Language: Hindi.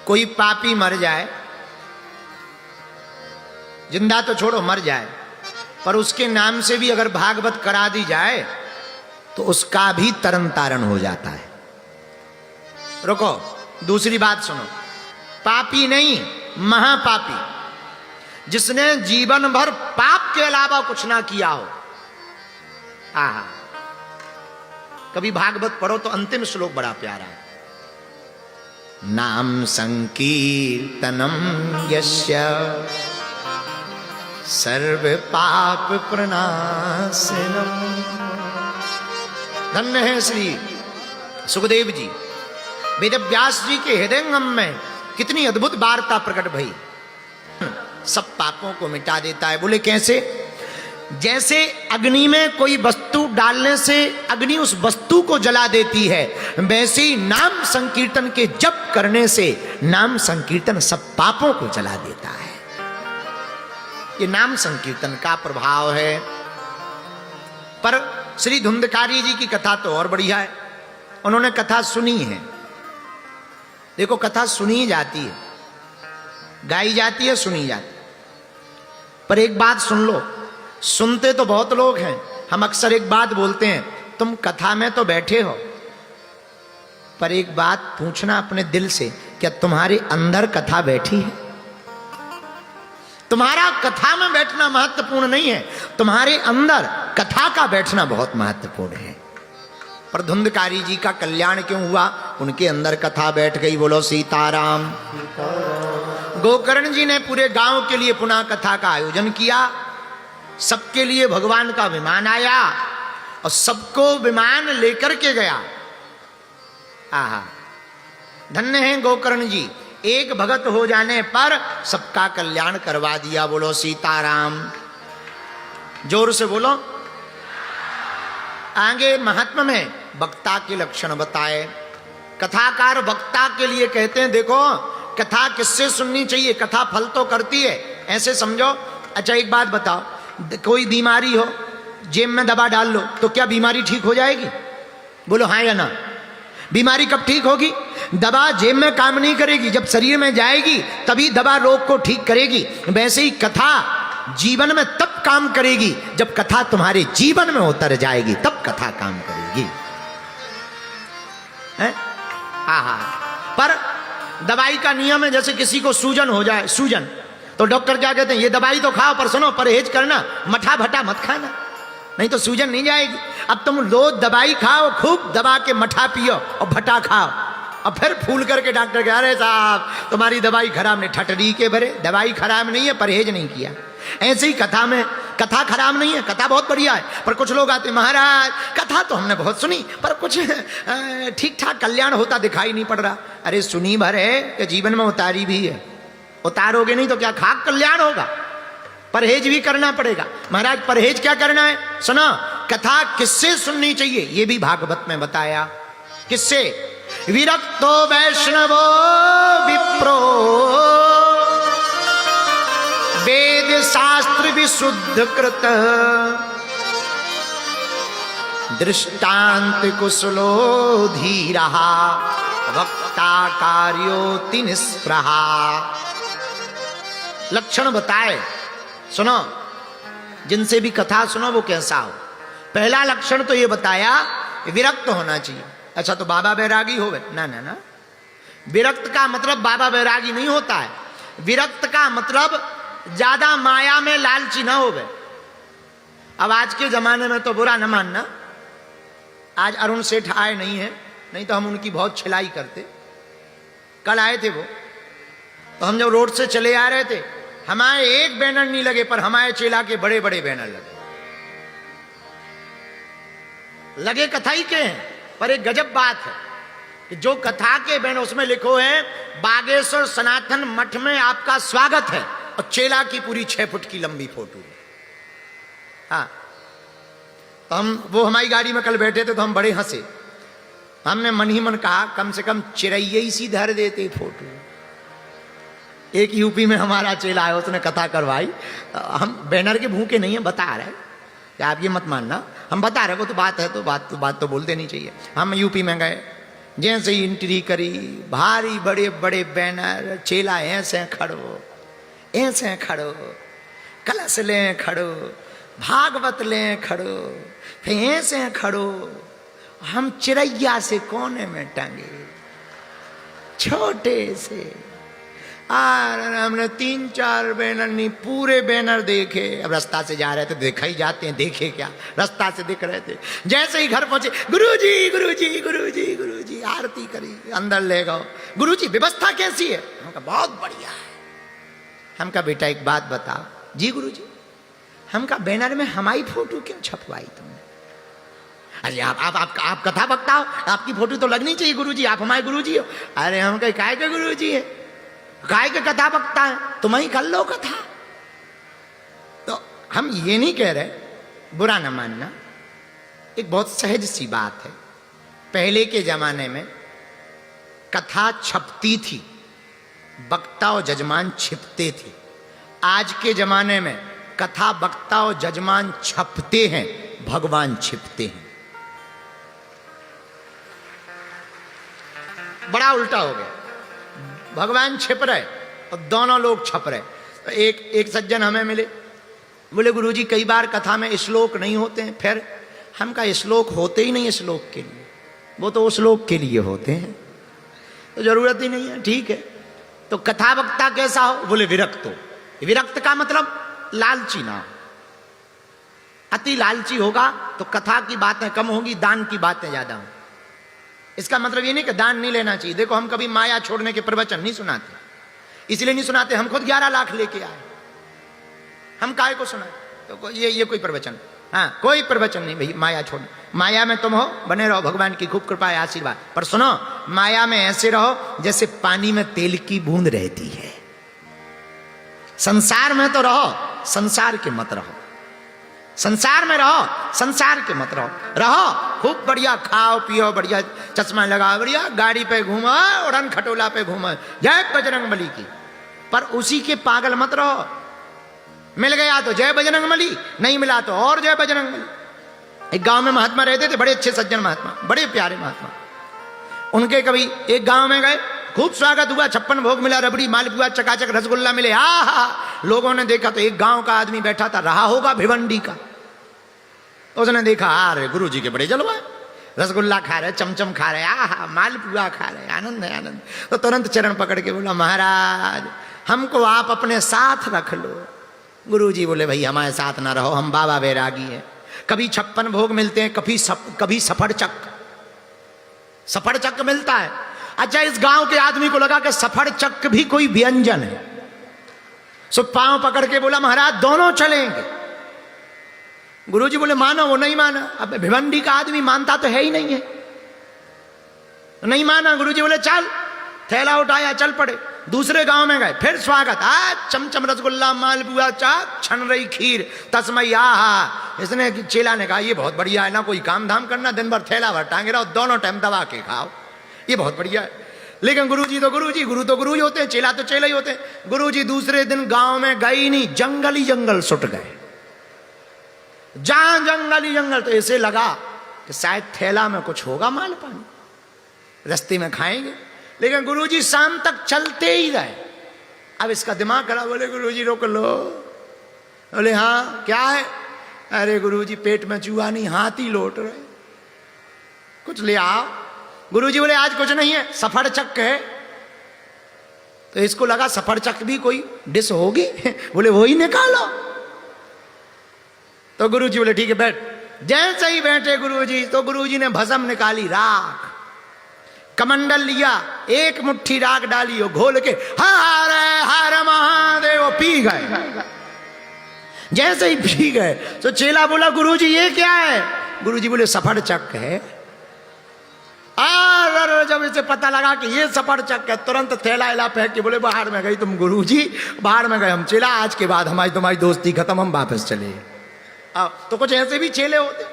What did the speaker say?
कोई पापी मर जाए, जिंदा तो छोड़ो मर जाए, पर उसके नाम से भी अगर भागवत करा दी जाए तो उसका भी तरन तारण हो जाता है। रुको, दूसरी बात सुनो। पापी नहीं, महापापी, जिसने जीवन भर पाप के अलावा कुछ ना किया हो। आहा, कभी भागवत पढ़ो तो अंतिम श्लोक बड़ा प्यारा है। नाम संकीर्तनम यस्य सर्व पाप प्रणाशनम। धन्य है श्री सुखदेव जी। वेद व्यास जी के हृदयंगम में कितनी अद्भुत वार्ता प्रकट भई। सब पापों को मिटा देता है। बोले कैसे? जैसे अग्नि में कोई वस्तु डालने से अग्नि उस वस्तु को जला देती है, वैसे ही नाम संकीर्तन के जप करने से नाम संकीर्तन सब पापों को जला देता है। ये नाम संकीर्तन का प्रभाव है। पर श्री धुंधकारी जी की कथा तो और बढ़िया है। उन्होंने कथा सुनी है। देखो, कथा सुनी जाती है, गाई जाती है, सुनी जाती है। पर एक बात सुन लो, सुनते तो बहुत लोग हैं। हम अक्सर एक बात बोलते हैं, तुम कथा में तो बैठे हो, पर एक बात पूछना अपने दिल से, क्या तुम्हारे अंदर कथा बैठी है? तुम्हारा कथा में बैठना महत्वपूर्ण नहीं है, तुम्हारे अंदर कथा का बैठना बहुत महत्वपूर्ण है। पर धुंधकारी जी का कल्याण क्यों हुआ? उनके अंदर कथा बैठ गई। बोलो सीताराम। गोकर्ण जी ने पूरे गांव के लिए पुनः कथा का आयोजन किया। सबके लिए भगवान का विमान आया और सबको विमान लेकर के गया। आहा, धन्य है गोकर्ण जी। एक भगत हो जाने पर सबका कल्याण करवा दिया। बोलो सीताराम। जोर से बोलो। आगे महात्मा में वक्ता के लक्षण बताए। कथाकार वक्ता के लिए कहते हैं, देखो कथा किससे सुननी चाहिए? कथा फल तो करती है, ऐसे समझो। अच्छा एक बात बताओ, कोई बीमारी हो, जेब में दवा डाल लो तो क्या बीमारी ठीक हो जाएगी? बोलो हाँ या ना। बीमारी कब ठीक होगी? दवा जेब में काम नहीं करेगी, जब शरीर में जाएगी तभी दवा रोग को ठीक करेगी। वैसे ही कथा जीवन में तब काम करेगी जब कथा तुम्हारे जीवन में उतर जाएगी, तब कथा काम करेगी। आहा, पर दवाई का नियम है, जैसे किसी को सूजन हो जाए, सूजन, तो डॉक्टर क्या कहते हैं? ये दवाई तो खाओ, पर सुनो परहेज करना, मठा भटा मत खाना, नहीं तो सूजन नहीं जाएगी। अब तुम लो दवाई खाओ, खूब दबा के मठा पियो और भटा खाओ, और फिर फूल करके डॉक्टर कह रहे साहब तुम्हारी दवाई खराब नहीं। ठटरी के भरे, दवाई खराब नहीं है, परहेज नहीं किया। ऐसे ही कथा में, कथा खराब नहीं है, कथा बहुत बढ़िया है। पर कुछ लोग आते, महाराज कथा तो हमने बहुत सुनी पर कुछ ठीक ठाक कल्याण होता दिखाई नहीं पड़ रहा। अरे सुनी भर है कि जीवन में उतारी भी है। उतारोगे नहीं तो क्या खाक कल्याण होगा? परहेज भी करना पड़ेगा। महाराज परहेज क्या करना है? सुनो, कथा किससे सुननी चाहिए ये भी भागवत में बताया। किससे? विरक्तो वैष्णवो विप्रो वेद शास्त्र विशुद्ध कृत दृष्टांत कुशलो धीरा वक्ता कार्योति निस्पृहा। लक्षण बताए, सुनो, जिनसे भी कथा सुनो वो कैसा हो। पहला लक्षण तो ये बताया, विरक्त होना चाहिए। अच्छा तो बाबा बैरागी होवे? ना ना ना, विरक्त का मतलब बाबा बैरागी नहीं होता है। विरक्त का मतलब ज्यादा माया में लालची ना होवे। अब आज के जमाने में तो बुरा न मानना, आज अरुण सेठ आए नहीं है, नहीं तो हम उनकी बहुत छिलाई करते। कल आए थे वो, तो हम जब रोड से चले आ रहे थे, हमारे एक बैनर नहीं लगे, पर हमारे चेला के बड़े बड़े बैनर लगे कथा ही के हैं। पर एक गजब बात है कि जो कथा के बैनर, उसमें लिखो है बागेश्वर सनातन मठ में आपका स्वागत है, और चेला की पूरी 6 फुट की लंबी फोटो है। हाँ, तो वो हमारी गाड़ी में कल बैठे थे तो हम बड़े हंसे। हमने मन ही मन कहा कम से कम चिरैया ही सी धर देते फोटो। एक यूपी में हमारा चेला है, उसने कथा करवाई। हम बैनर के भूखे नहीं है, बता रहे कि आप ये मत मानना, हम बता रहे, वो तो बात है, तो बात तो बोल देनी चाहिए। हम यूपी में गए, जैसे ही एंट्री करी, भारी बड़े बड़े बैनर, चेला ऐसे खड़ो, कलश ले खड़ो, भागवत ले खड़ो, फिर ऐसे खड़ो, हम चिड़ैया से कोने में टंगे, छोटे से। और हमने 3-4 बैनर नहीं, पूरे बैनर देखे। अब रास्ता से जा रहे थे, देखा ही जाते हैं, देखे क्या, रास्ता से दिख रहे थे। जैसे ही घर पहुंचे, गुरुजी गुरुजी गुरुजी गुरुजी, आरती करी, अंदर ले गए। गुरुजी व्यवस्था कैसी है? हम कहा बहुत बढ़िया है। हम कहा बेटा एक बात बताओ। जी गुरुजी। हम कहा बैनर में हमारी फोटो क्यों छपवाई तुमने? अरे आप कथा वक्ता हो, आपकी फोटो तो लगनी चाहिए गुरुजी, आप हमारे गुरुजी हो। अरे हम कहे काय के गुरुजी है, काय के कथा वक्ता है, तुम ही कर लो कथा। तो हम ये नहीं कह रहे, बुरा न मानना, एक बहुत सहज सी बात है। पहले के जमाने में कथा छपती थी, वक्ता और जजमान छिपते थे। आज के जमाने में कथा वक्ता और जजमान छपते हैं, भगवान छिपते हैं। बड़ा उल्टा हो गया, भगवान छिप रहे और दोनों लोग छप रहे। तो एक सज्जन हमें मिले, बोले गुरुजी कई बार कथा में श्लोक नहीं होते हैं। फिर हम कहा श्लोक होते ही नहीं श्लोक के लिए, वो तो श्लोक के लिए होते हैं, तो जरूरत ही नहीं है। ठीक है, तो कथा वक्ता कैसा हो? बोले विरक्त हो। विरक्त का मतलब लालची ना हो। अति लालची होगा तो कथा की बातें कम होगी, दान की बातें ज्यादा होंगी। इसका मतलब ये नहीं कि दान नहीं लेना चाहिए। देखो हम कभी माया छोड़ने के प्रवचन नहीं सुनाते, इसलिए नहीं सुनाते, हम खुद 11 लाख लेके आए, हम काय को सुनाए? तो ये कोई प्रवचन, हाँ कोई प्रवचन नहीं भाई, माया छोड़ना। माया में तुम हो, बने रहो, भगवान की खूब कृपा है, आशीर्वाद। पर सुनो, माया में ऐसे रहो जैसे पानी में तेल की बूंद रहती है। संसार में तो रहो, संसार के मत रहो। संसार में रहो, संसार के मत रहो। खूब बढ़िया खाओ पियो, बढ़िया चश्मा लगाओ, बढ़िया गाड़ी पे घूमो, उड़न खटोला पे घूमो, जय बजरंगबली की। पर उसी के पागल मत रहो। मिल गया तो जय बजरंगबली, नहीं मिला तो और जय बजरंगबली। एक गांव में महात्मा रहते थे, बड़े अच्छे सज्जन महात्मा, बड़े प्यारे महात्मा। उनके कभी एक गांव में गए, खूब स्वागत हुआ, 56 भोग मिला, रबड़ी मालपुआ चकाचक रसगुल्ला मिले। आहा, लोगों ने देखा तो एक गांव का आदमी बैठा था, रहा होगा भिवंडी का। उसने देखा, अरे गुरुजी के बड़े जलवा, रसगुल्ला खा रहे, चमचम खा रहे, आहा मालपुआ खा रहे, आनंद है आनंद। तो तुरंत चरण पकड़ के बोला, महाराज हमको आप अपने साथ रख लो। गुरुजी बोले, भाई हमारे साथ ना रहो, हम बाबा बैरागी हैं। कभी 56 भोग मिलते हैं, कभी सफर चक मिलता है। अच्छा, इस गांव के आदमी को लगा कि सफर चक भी कोई व्यंजन है, सो पांव पकड़ के बोला, महाराज दोनों चलेंगे। गुरुजी बोले मानो, वो नहीं माना। अब भिवंडी का आदमी मानता तो है ही नहीं है, नहीं माना। गुरुजी बोले चल, थैला उठाया, चल पड़े। दूसरे गांव में गए, फिर स्वागत, आज चमचम रसगुल्ला मालपुआ चाक छन रही खीर तस्मैया। इसने चेला ने कहा, ये बहुत बढ़िया है ना, कोई काम धाम करना, दिन भर थैला भर टांगे रहो, दोनों टाइम दबा के खाओ, ये बहुत बढ़िया है। लेकिन गुरुजी तो गुरुजी, गुरु तो गुरु ही होते हैं, चेला तो चेला ही होते हैं। गुरुजी दूसरे दिन गांव में गए ही नहीं, जंगल ही जंगल सुट गए। जहां जंगल ही जंगल, तो ऐसे लगा कि शायद थैला में कुछ होगा माल पानी, रास्ते में खाएंगे। लेकिन गुरुजी शाम तक चलते ही रहे। अब इसका दिमाग खराब, बोले गुरुजी रोक लो। बोले हाँ क्या है? अरे गुरुजी पेट में चूहा नहीं, हाथी लौट रहे, कुछ ले आओ। गुरुजी बोले आज कुछ नहीं है, सफर चक है। तो इसको लगा सफर चक भी कोई डिश होगी, बोले वही निकालो। तो गुरुजी बोले ठीक है बैठ। जैसे ही बैठे गुरुजी, तो गुरुजी ने भस्म निकाली, राख, कमंडल लिया, एक मुट्ठी राख डाली, घोल के हर हर महादेव पी गए। जैसे ही पी गए तो चेला बोला, गुरुजी ये क्या है? गुरुजी बोले सफर चक है। और जब इसे पता लगा कि ये सफर चक है, तुरंत थैला हिला फेंक के बोले बाहर में गई तुम गुरुजी, बाहर में गए हम चेला, आज के बाद हमारी तुम्हारी दोस्ती खत्म, हम वापस चले। तो कुछ ऐसे भी चेले होते